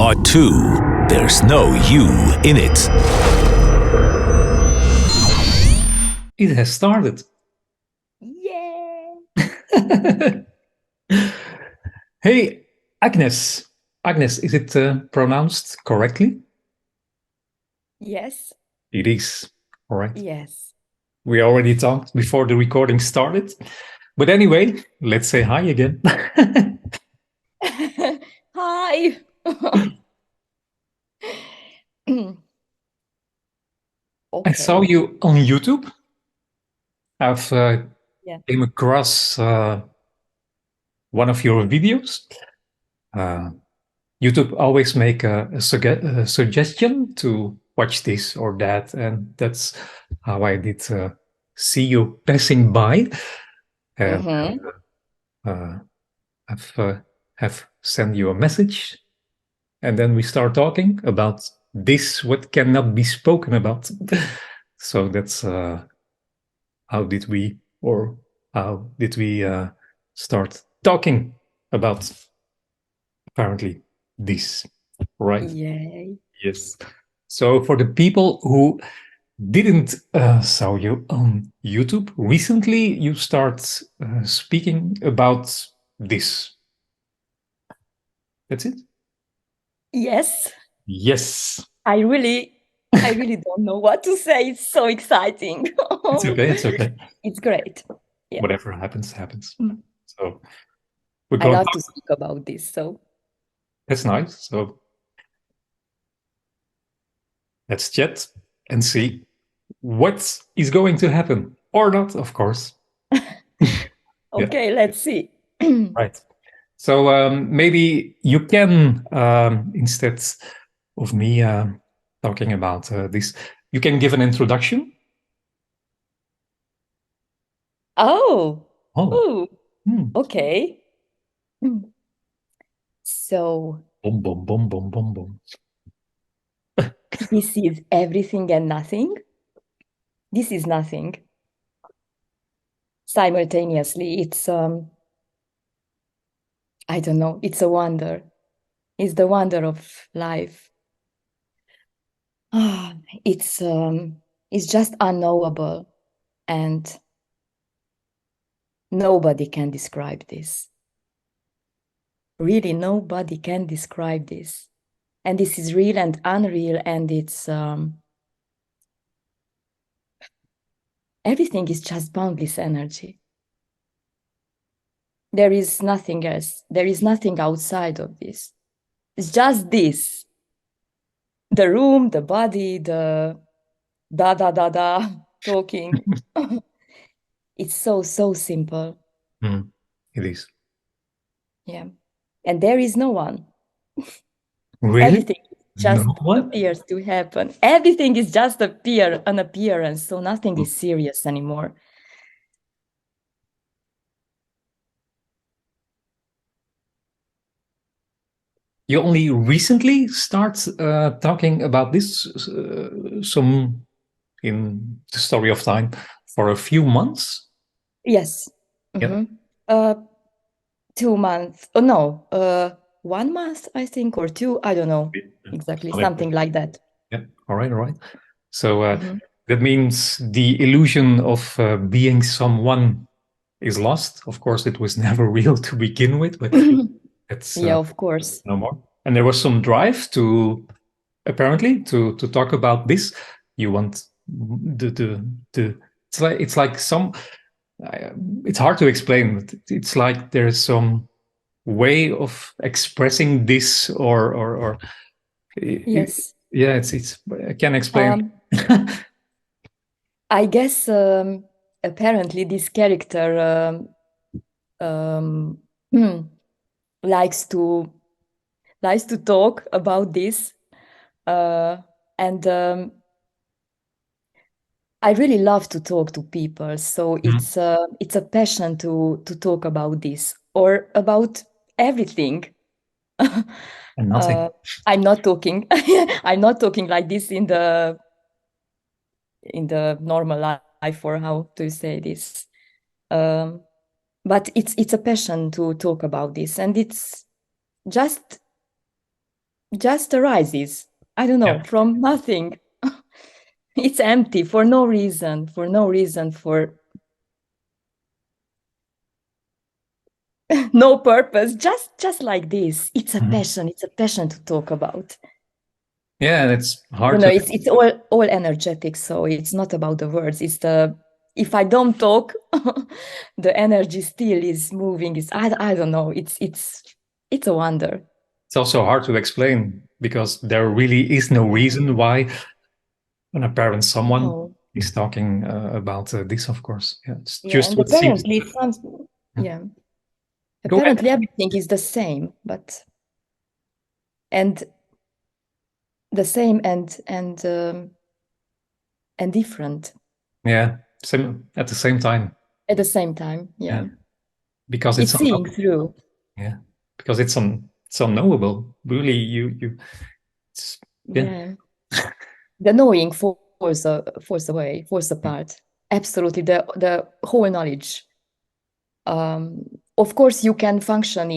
NotTwo. There's no you in it. It has started. Yeah. Hey, Agnes. Agnes, is it pronounced correctly? Yes. It is. All right. Yes. We already talked before the recording started. But anyway, let's say hi again. Hi. I saw Okay. you on YouTube. I've Yeah. came across one of your videos. YouTube always make a suggestion to watch this or that, and that's how I did see you passing by. And have sent you a message, and then we start talking about this what cannot be spoken about. So that's how did we start talking about apparently this, right? Yay. Yes. So for the people who didn't saw you on YouTube recently, you start speaking about this. That's it? Yes. Yes. I really don't know what to say. It's so exciting. It's okay. It's okay. It's great. Yeah. Whatever happens, happens. Mm. So we're I going love to speak about this. So That's nice. So let's chat and see what is going to happen or not, of course. okay, let's see. Right. So maybe you can, instead of me talking about this, you can give an introduction. Oh. Oh. Okay. So Boom, boom, boom, boom, boom, boom. this is everything and nothing. This is nothing. Simultaneously, it's I don't know, it's a wonder. It's the wonder of life. It's just unknowable, and nobody can describe this. Really, nobody can describe this. And this is real and unreal, and it's everything is just boundless energy. There is nothing else. There is nothing outside of this. It's just this. The room, the body, the da talking. It's so simple. It is. Yeah. And there is no one. Really? Everything just No appears to happen. Everything is just an appearance. So nothing is serious anymore. You only recently start talking about this some in the story of time for a few months? Yes. Yeah. 2 months. Oh no, 1 month, I think, or 2. I don't know exactly. Something like that. Yeah. All right. So that means the illusion of being someone is lost. Of course, it was never real to begin with, but it's yeah, of course. no more. And there was some drive to apparently to talk about this. You want the it's like some it's hard to explain, but it's like there's some way of expressing this or yes. Yeah, it's I can't explain. I guess apparently this character likes to talk about this, and I really love to talk to people. So it's a passion to talk about this or about everything. And nothing. I'm not talking. I'm not talking like this in the normal life, or how to say this. But it's a passion to talk about this, and it's just just arises. I don't know, from nothing. It's empty for no reason, for no purpose, just like this. It's a passion. It's a passion to talk about. Yeah, and it's hard No, to. it's all energetic. So it's not about the words. It's the if I don't talk, the energy still is moving. I don't know. It's a wonder. It's also hard to explain because there really is no reason why when a parent someone is talking about this, of course. Yeah, it's just and what seems. apparently it sounds apparently everything is the same, but and the same and different. Yeah, same at the same time. At the same time, yeah. Because it's seeing through. Yeah, because it's unknowable. Really, yeah. The knowing force apart. Absolutely, the whole knowledge. Of course, you can function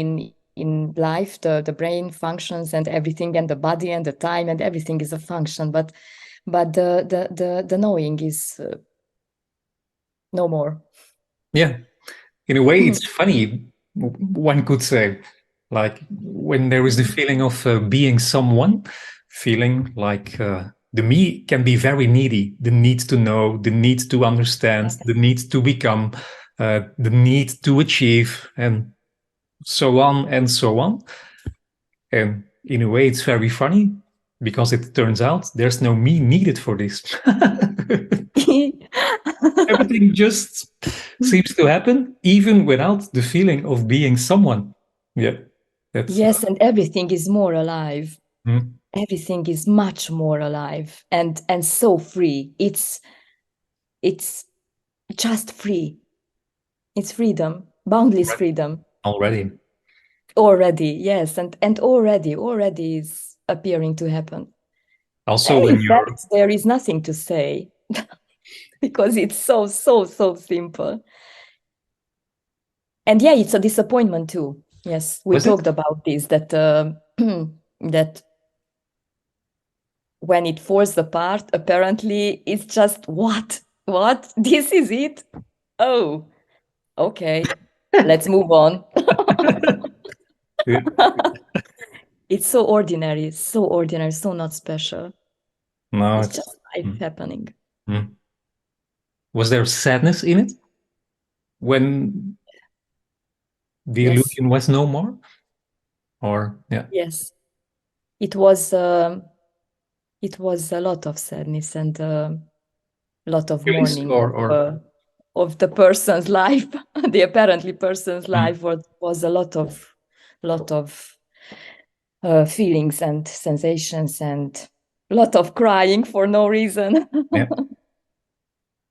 in life. The brain functions and everything, and the body and the time and everything is a function. But the knowing is no more. Yeah, in a way, it's funny. One could say, like when there is the feeling of being someone, feeling like the me can be very needy. The need to know, the need to understand, the need to become, the need to achieve, and so on and so on. And in a way, it's very funny because it turns out there's no me needed for this. Everything just seems to happen even without the feeling of being someone. Yeah. Yes, and everything is more alive. Everything is much more alive and so free. It's just free. It's freedom, boundless freedom. Already, yes, and already is appearing to happen. Also, and when in fact, there is nothing to say because it's so simple. And yeah, it's a disappointment too. Yes, we talked about this, that that when it falls apart, apparently it's just what this is it. Oh, okay, let's move on. It's so ordinary, so not special. No, it's just life happening. Was there sadness in it when the illusion was no more? Or yes, it was a lot of sadness and a lot of mourning of the person's life. The apparently person's life was a lot of feelings and sensations and a lot of crying for no reason.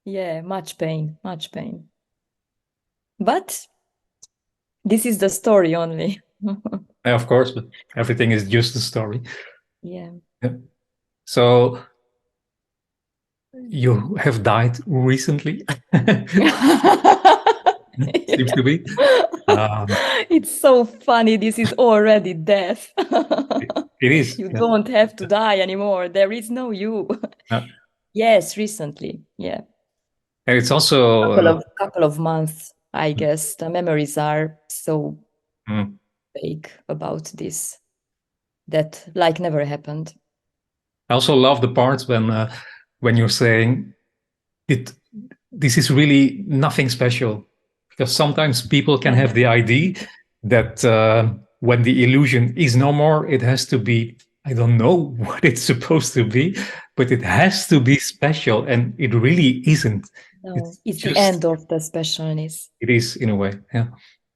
Yeah, much pain. But this is the story only. Of course, but everything is just a story. Yeah. So you have died recently. Seems to be. It's so funny. This is already death. It is. You don't have to die anymore. There is no you. Yes, recently. Yeah. And it's also a couple of months, I guess. The memories are so vague about this that like never happened. I also love the part when you're saying this is really nothing special, because sometimes people can have the idea that when the illusion is no more, it has to be, I don't know what it's supposed to be, but it has to be special, and it really isn't. No, it's the end of the specialness. It is, in a way, yeah.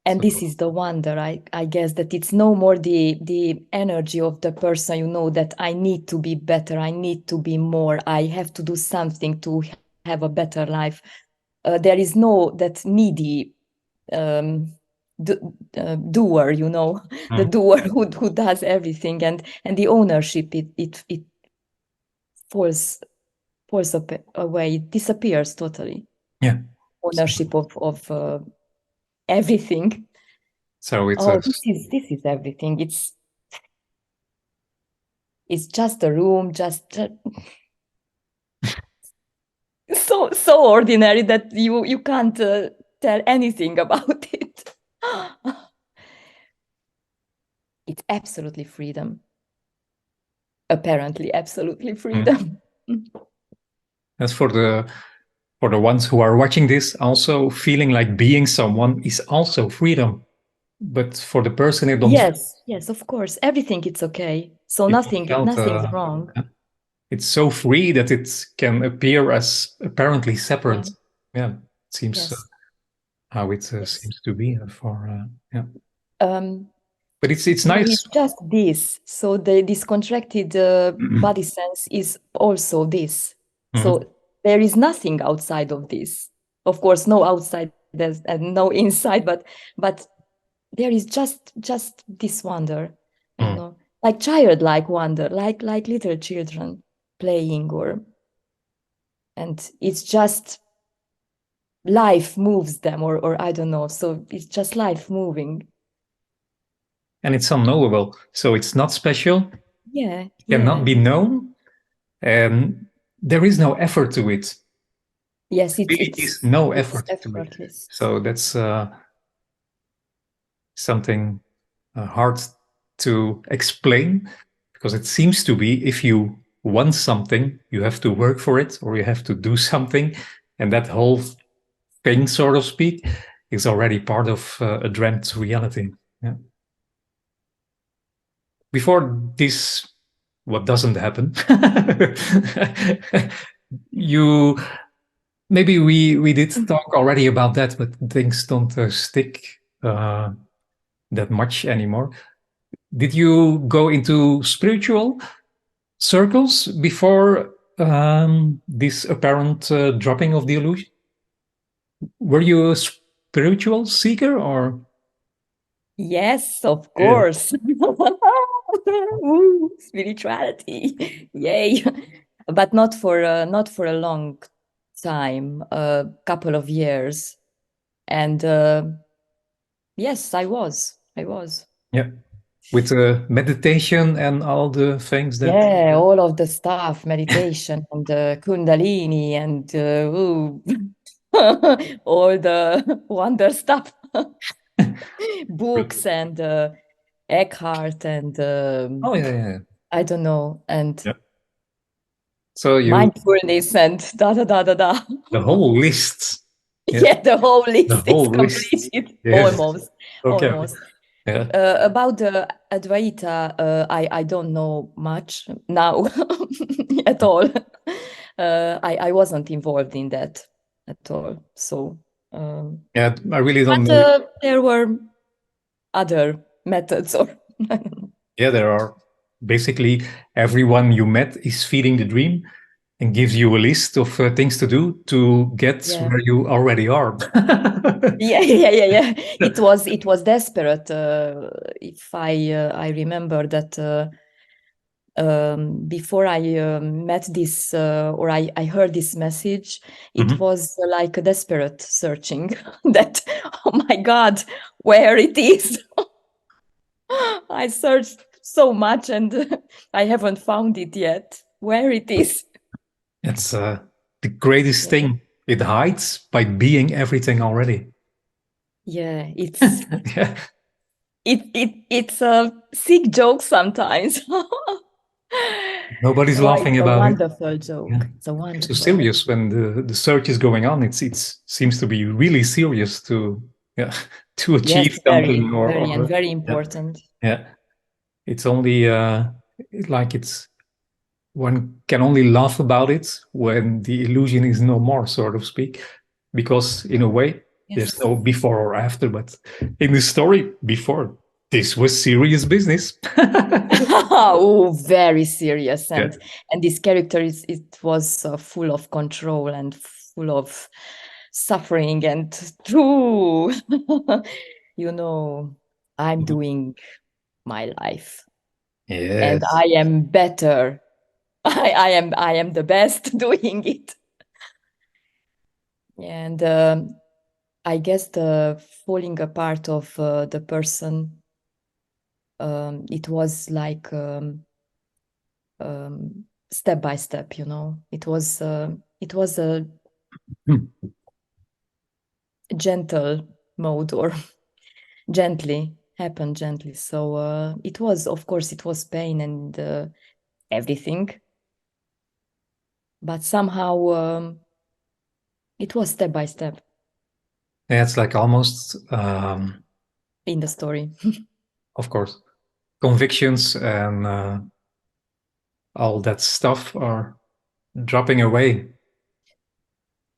And this is the wonder, I guess, that it's no more the energy of the person, you know, that I need to be better, I need to be more, I have to do something to have a better life. There is no that needy doer, you know, the doer who does everything, and the ownership it falls away, it disappears totally. Yeah, ownership of everything. So it's this is everything. It's just a room, just so ordinary that you can't tell anything about it. It's absolutely freedom. Apparently, absolutely freedom. As for the ones who are watching this, also feeling like being someone is also freedom. But for the person who don't, Yes, of course. Everything it's okay. So nothing's wrong. It's so free that it can appear as apparently separate. Yeah, it seems Yes. how it Yes. seems to be for yeah. Um, But it's there nice. is just this. So this contracted body sense is also this. So there is nothing outside of this. Of course, no outside and no inside, but there is just this wonder, you know, like childlike wonder, like little children playing, and it's just life moves them, or I don't know. So it's just life moving. And it's unknowable, so it's not special. Yeah, Cannot be known, and there is no effort to it. Yes, Really is no it's effort to it. effortless. So that's something hard to explain, because it seems to be if you want something, you have to work for it, or you have to do something, and that whole thing, so to speak, is already part of a dreamt reality. Yeah. Before this, what doesn't happen? You maybe we did talk already about that, but things don't stick that much anymore. Did you go into spiritual circles before this apparent dropping of the illusion? Were you a spiritual seeker, or? Yes, of course. Ooh, spirituality. Yay. But not for a long time, a couple of years. And yes, I was. Yeah, with meditation and all the things that. Yeah, all of the stuff, meditation and Kundalini and ooh, all the wonder stuff, books and Eckhart and Oh yeah. I don't know, and Yeah. So mindfulness and da da da da da. the whole list. Yeah. Yeah, the whole The list is whole list. completed. Yes. Almost. Okay. Almost. Yeah. About the Advaita, I don't know much now at all. I wasn't involved in that at all. So Yeah, I really don't but know. there were other methods, or I don't know. Yeah, there are basically everyone you met is feeding the dream and gives you a list of things to do to get Yeah. where you already are. Yeah. It was desperate. If I remember that before I met this or I heard this message, it was like a desperate searching that, oh my God, where it is. I searched so much and I haven't found it yet. Where it is. It's the greatest thing. It hides by being everything already. Yeah, it's Yeah. it's a sick joke sometimes. Nobody's Why laughing it's a about it. wonderful joke. Yeah. It's a So wonderful serious when the search is going on. It seems to be really serious to to achieve Yes, something very important. Yeah. It's only like it's one can only laugh about it when the illusion is no more, so to speak, because in a way there's no before or after, but in the story before, this was serious business. Oh, very serious, Yeah. and this character it was full of control and full of suffering and true. You know, I'm doing my life, and Yes. I am better. I am the best doing it. And I guess the falling apart of the person, it was like step by step, you know. It was a gentle mode, or gently, happened gently. So it was, of course, it was pain and everything, but somehow it was step by step Yeah, it's like almost, in the story. of course, convictions and all that stuff are dropping away,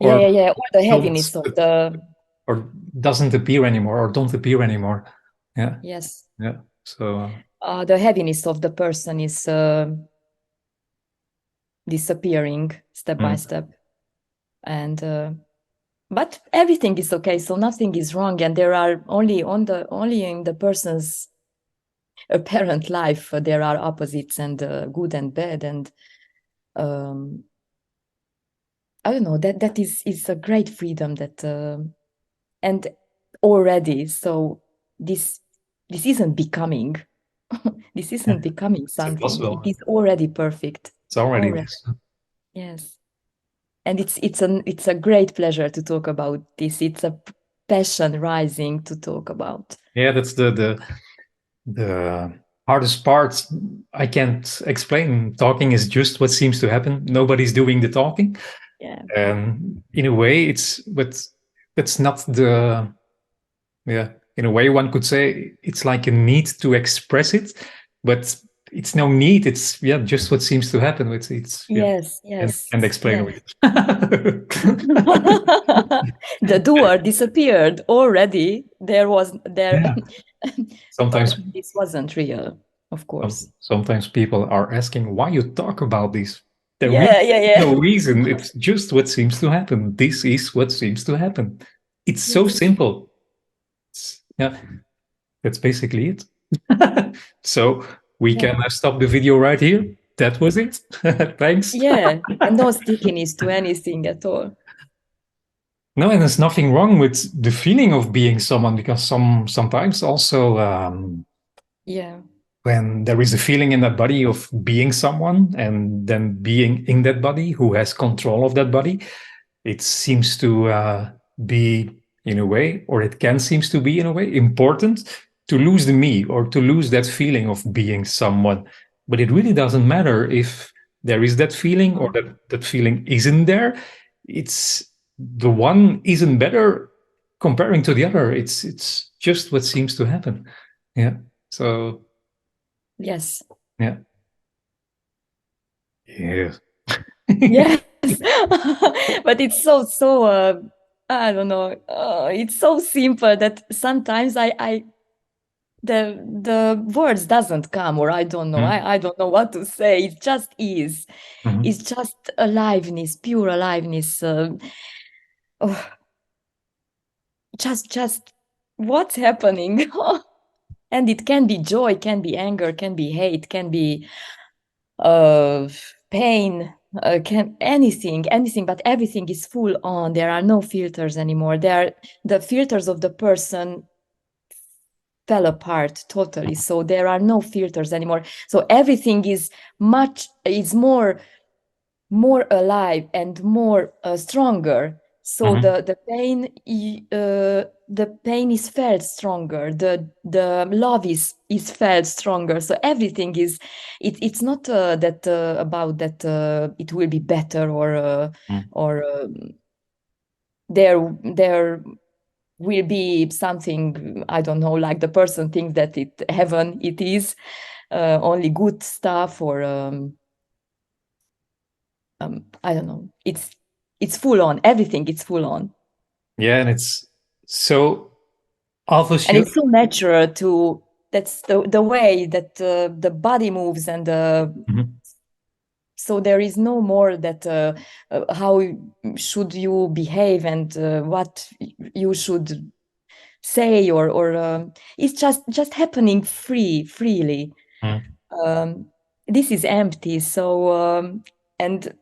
or Yeah. Or the don't, heaviness of the, or doesn't appear anymore, or don't appear anymore. Yeah, yes, yeah. So the heaviness of the person is disappearing step by step, and but everything is okay, so nothing is wrong, and there are only in the person's apparent life there are opposites and good and bad, and I don't know, that is a great freedom that and already, so this isn't becoming this isn't becoming it's something, it impossible. is already perfect. It's already Already. this. Yes. And it's a great pleasure to talk about this. It's a passion rising to talk about. Yeah, that's the hardest part. I can't explain. Talking is just what seems to happen. Nobody's doing the talking. Yeah. And in a way, but that's not the, yeah, in a way one could say it's like a need to express it, but it's no need. It's, yeah, just what seems to happen. It's yeah, Yes, yes, and explain yes. it. The doer disappeared already. There was there Yeah. Sometimes this wasn't real, of course. sometimes people are asking why you talk about this. There really Yeah. no reason. It's just what seems to happen. This is what seems to happen. It's so Yes. simple. Yeah, that's basically it. So we Yeah. can stop the video right here. That was it. Thanks. Yeah. And no stickiness to anything at all. No, and there's nothing wrong with the feeling of being someone, because sometimes also Yeah. when there is a feeling in that body of being someone and then being in that body who has control of that body, it seems to be, in a way, or it can seems to be in a way important to lose the me, or to lose that feeling of being someone. But it really doesn't matter if there is that feeling or that feeling isn't there. It's the one isn't better comparing to the other. It's just what seems to happen. Yeah. So Yes. yeah. Yeah. Yes. But it's so I don't know. It's so simple that sometimes I the words doesn't come, or I don't know. I don't know what to say. It just is. Mhm. It's just aliveness, pure aliveness. Oh, just what's happening? And it can be joy, can be anger, can be hate, can be uh pain, can anything, but everything is full on. There are no filters anymore. The filters of the person fell apart totally, so there are no filters anymore, so everything is more alive and more stronger, so Mhm. the pain is felt stronger, the love is felt stronger, so everything is it's not that about that it will be better, or there will be something, I don't know, like the person thinks that it heaven it is only good stuff, or I don't know, it's full on, everything, it's full on, Yeah, and it's so obvious. and it's so natural to that's the way that the body moves, and Mhm. so there is no more that how should you behave, and what you should say, or it's just happening freely. Mhm. This is empty, so and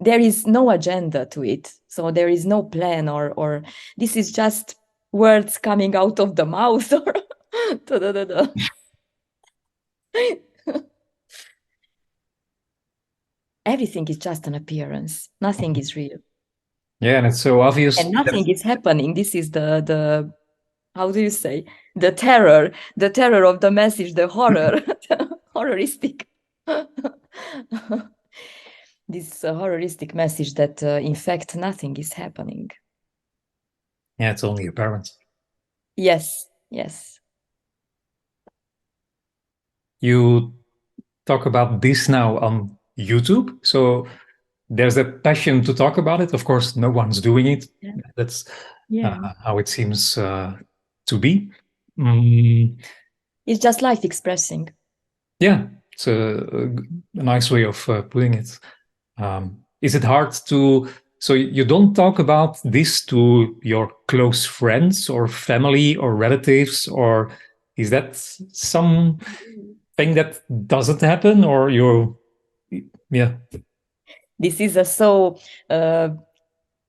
there is no agenda to it, so there is no plan, or this is just words coming out of the mouth, or da, da, da, da. everything is just an appearance. Nothing is real. Yeah, and it's so obvious. And nothing is happening. This is the how do you say, the terror of the message, the horror, horroristic. This horroristic message that in fact nothing is happening. Yeah, it's only apparent. Yes, yes. You talk about this now on YouTube, so there's a passion to talk about it. Of course, no one's doing it. Yeah. That's Yeah. how it seems to be. Mm, It's just life expressing. yeah, it's a nice way of putting it. Is it hard to? So you don't talk about this to your close friends or family or relatives, or is that something that doesn't happen, or you're, yeah? This is a so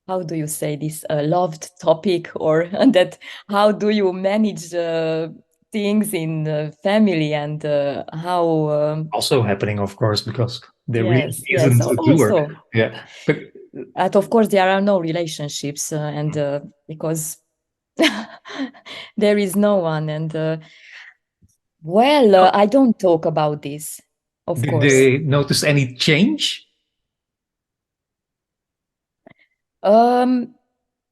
how do you say this, a loved topic, or that how do you manage things in family, and how Also happening, of course, because there really yes, isn't a doer. also. Yeah, but And of course there are no relationships, and because there is no one, and well, I don't talk about this, of did course. they notice any change?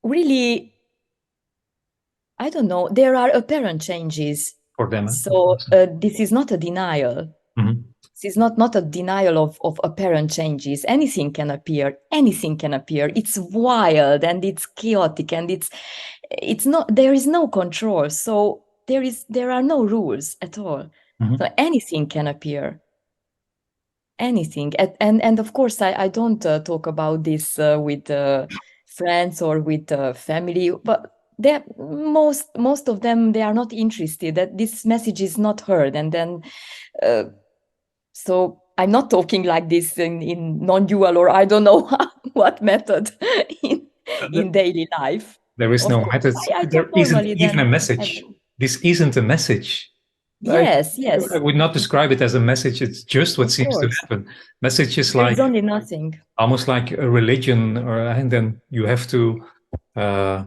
Really, I don't know. There are apparent changes. For them, So this is not a denial. Mhm. This is not a denial of apparent changes. Anything can appear. Anything can appear. It's wild and it's chaotic, and it's not, there is no control. So there are no rules at all. Mhm. So anything can appear. Anything. And of course I don't talk about this with friends or with family, but they're most of them, they are not interested, that this message is not heard. And then so I'm not talking like this in non-dual, or I don't know what method in daily life. There is Of no course, method. I There talk isn't normally even a then. message. This isn't a message. Yes, I would not describe it as a message. It's just what of seems to course. happen. Message is There like is only nothing. almost like a religion, and then uh,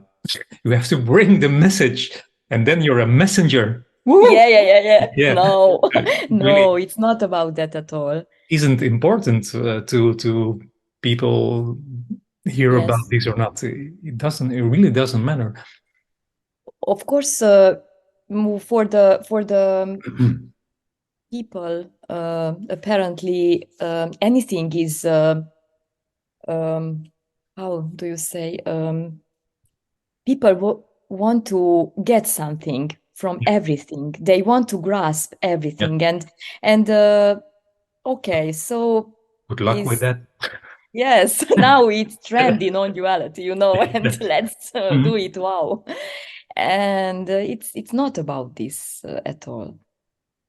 you have to bring the message, and then you're a messenger. Woo! Yeah. Yeah, No, really no, it's not about that at all. isn't important to people hear about Yes. this or not. It doesn't. It really doesn't matter. Of course, for the people, apparently, anything is, how do you say, people want to get something from everything. They want to grasp everything. And okay, so Good luck with is, that. yes, now it's trendy non-duality, and let's do it. Wow. And it's not about this at all.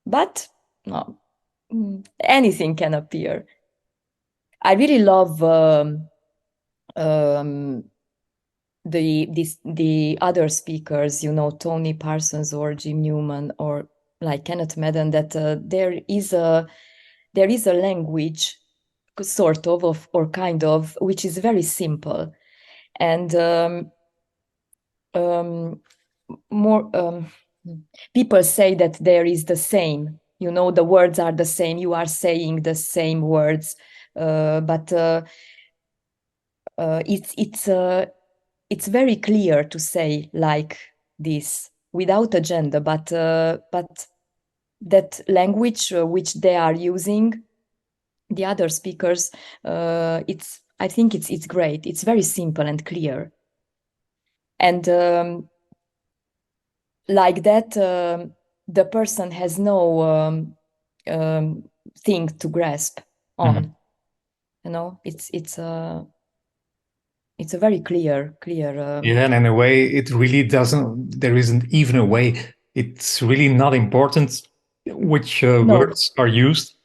But no, anything can appear. I really love um, the other speakers, Tony Parsons or Jim Newman or like Kenneth Madden, that there is a language, sort of or kind of, which is very simple, and more people say that there is the same, the words are the same, you are saying the same words, but it's very clear to say like this without agenda, but that language which they are using, the other speakers, I think it's great. It's very simple and clear, and like that, the person has no thing to grasp on. It's a very clear. Yeah, and in a way, it really doesn't. There isn't even a way. It's really not important which No. words are used.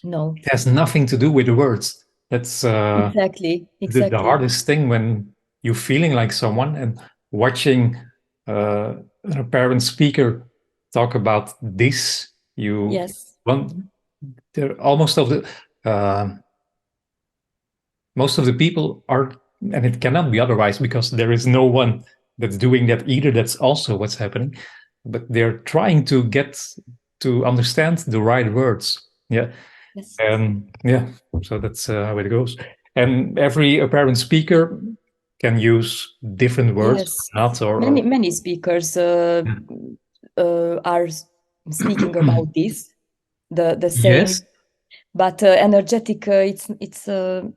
No. It has nothing to do with the words. That's Exactly. the hardest thing when you're feeling like someone and watching an apparent speaker talk about this. Yes. They're almost of the. most of the people are, and it cannot be otherwise because there is no one that's doing that either. That's also what's happening. But they're trying to get to understand the right words. Yeah. Yes. And yeah, so that's how it goes. And every apparent speaker can use different words, Yes. not or Many speakers are speaking about this, the same. yes, but energetic, it's but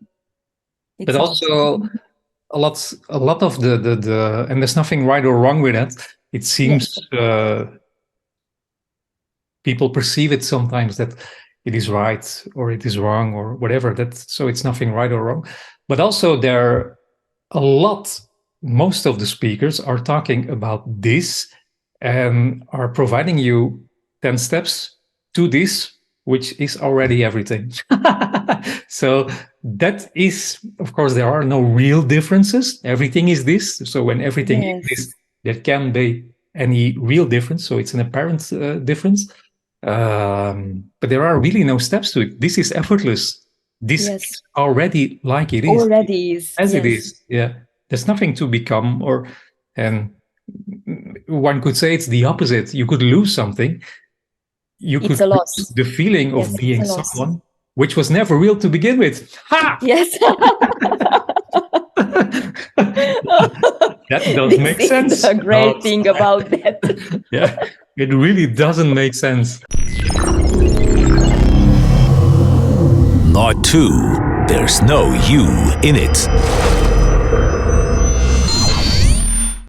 not. also a lot of the and there's nothing right or wrong with that. It seems people perceive it sometimes that it is right or it is wrong or whatever. So it's nothing right or wrong. But also most of the speakers are talking about this and are providing you 10 steps to this, which is already everything. So that is, of course, there are no real differences. Everything is this. So when everything is this, there can be any real difference. So it's an apparent difference. But there are really no steps to it. This is effortless. This is already like it is. Already is. As it is. Yeah. There's nothing to become and one could say it's the opposite. You could lose something. You could lose the feeling of being someone which was never real to begin with. Ha! Yes. That doesn't make sense. This is the great thing about that. Yeah, it really doesn't make sense. NotTwo. There's no you in it.